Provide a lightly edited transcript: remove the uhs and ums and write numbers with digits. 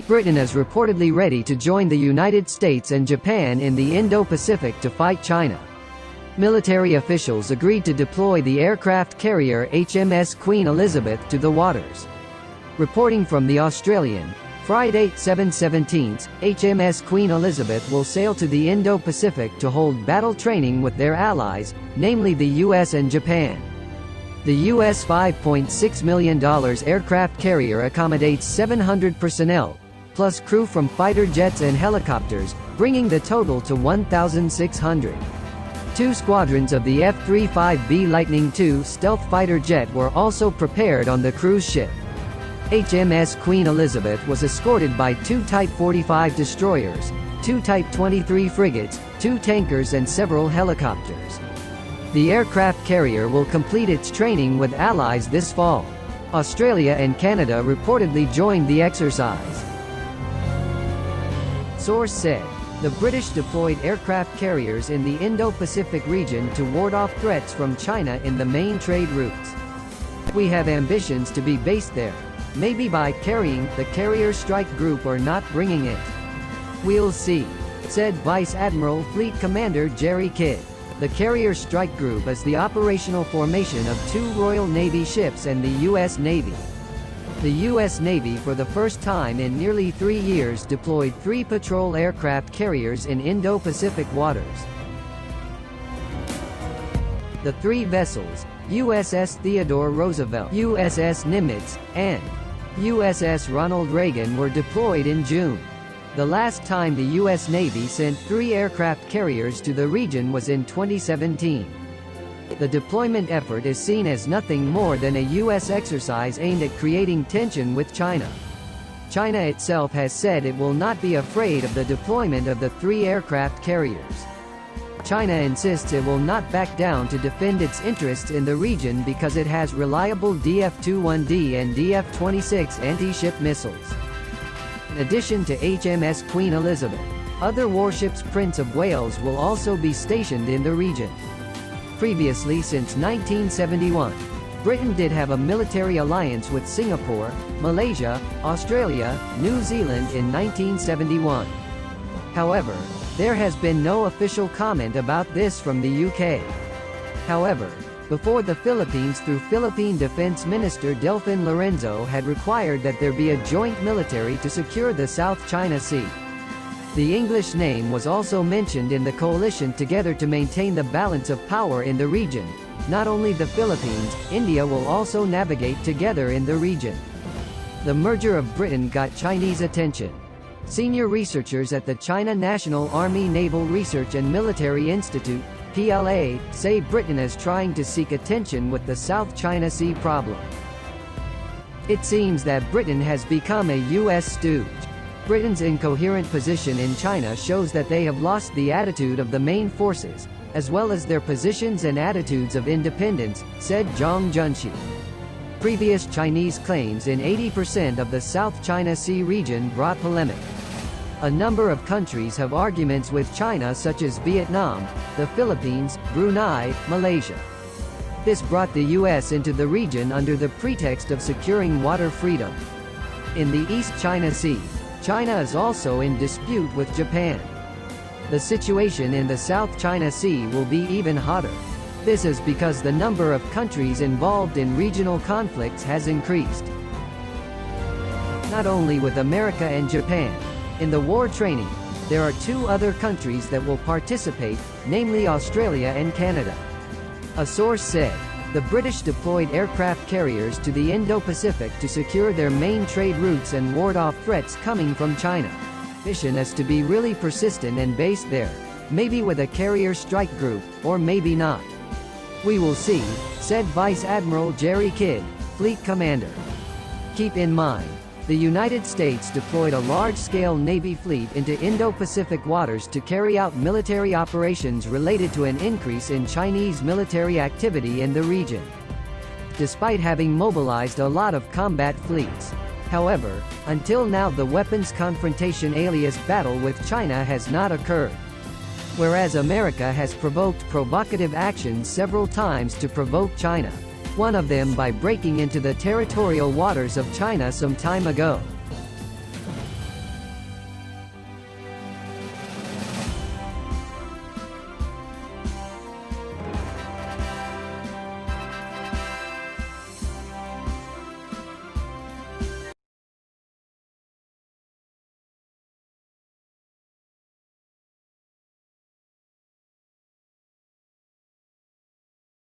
Britain is reportedly ready to join the United States and Japan in the Indo-Pacific to fight China. Military officials agreed to deploy the aircraft carrier HMS Queen Elizabeth to the waters. Reporting from The Australian, Friday, 7/17, HMS Queen Elizabeth will sail to the Indo-Pacific to hold battle training with their allies, namely the US and Japan. The US $5.6 million aircraft carrier accommodates 700 personnel, plus crew from fighter jets and helicopters, bringing the total to 1,600. 2 squadrons of the F-35B Lightning II stealth fighter jet were also prepared on the cruise ship. HMS Queen Elizabeth was escorted by 2 Type 45 destroyers, 2 Type 23 frigates, 2 tankers and several helicopters. The aircraft carrier will complete its training with allies this fall. Australia and Canada reportedly joined the exercise. Source said, the British deployed aircraft carriers in the Indo-Pacific region to ward off threats from China in the main trade routes. We have ambitions to be based there. Maybe by carrying the carrier strike group or not bringing it. We'll see, said Vice Admiral Fleet Commander Jerry Kidd. The carrier strike group is the operational formation of 2 Royal Navy ships and the U.S. Navy. The U.S. Navy for the first time in nearly 3 years deployed 3 patrol aircraft carriers in Indo-Pacific waters. The 3 vessels, USS Theodore Roosevelt, USS Nimitz, and USS Ronald Reagan were deployed in June. The last time the U.S. Navy sent 3 aircraft carriers to the region was in 2017. The deployment effort is seen as nothing more than a U.S. exercise aimed at creating tension with China. China itself has said it will not be afraid of the deployment of the 3 aircraft carriers. China insists it will not back down to defend its interests in the region because it has reliable DF-21D and DF-26 anti-ship missiles. In addition to HMS Queen Elizabeth, other warships Prince of Wales will also be stationed in the region. Previously, since 1971, Britain did have a military alliance with Singapore, Malaysia, Australia, New Zealand in 1971. However, there has been no official comment about this from the UK. However, before the Philippines through Philippine Defense Minister Delfin Lorenzo had required that there be a joint military to secure the South China Sea. The English name was also mentioned in the coalition together to maintain the balance of power in the region. Not only the Philippines, India will also navigate together in the region. The merger of Britain got Chinese attention. Senior researchers at the China National Army Naval Research and Military Institute, PLA, say Britain is trying to seek attention with the South China Sea problem. It seems that Britain has become a U.S. stooge. Britain's incoherent position in China shows that they have lost the attitude of the main forces, as well as their positions and attitudes of independence, said Zhang Junxi. Previous Chinese claims in 80% of the South China Sea region brought polemic. A number of countries have arguments with China such as Vietnam, the Philippines, Brunei, Malaysia. This brought the U.S. into the region under the pretext of securing water freedom. In the East China Sea, China is also in dispute with Japan. The situation in the South China Sea will be even hotter. This is because the number of countries involved in regional conflicts has increased. Not only with America and Japan. In the war training, there are 2 other countries that will participate, namely Australia and Canada. A source said, the British deployed aircraft carriers to the Indo-Pacific to secure their main trade routes and ward off threats coming from China. Mission is to be really persistent and based there, maybe with a carrier strike group, or maybe not. We will see, said Vice Admiral Jerry Kidd, Fleet Commander. Keep in mind, the United States deployed a large-scale Navy fleet into Indo-Pacific waters to carry out military operations related to an increase in Chinese military activity in the region. Despite having mobilized a lot of combat fleets. However, until now the weapons confrontation alias battle with China has not occurred. Whereas America has provoked provocative actions several times to provoke China. One of them by breaking into the territorial waters of China some time ago.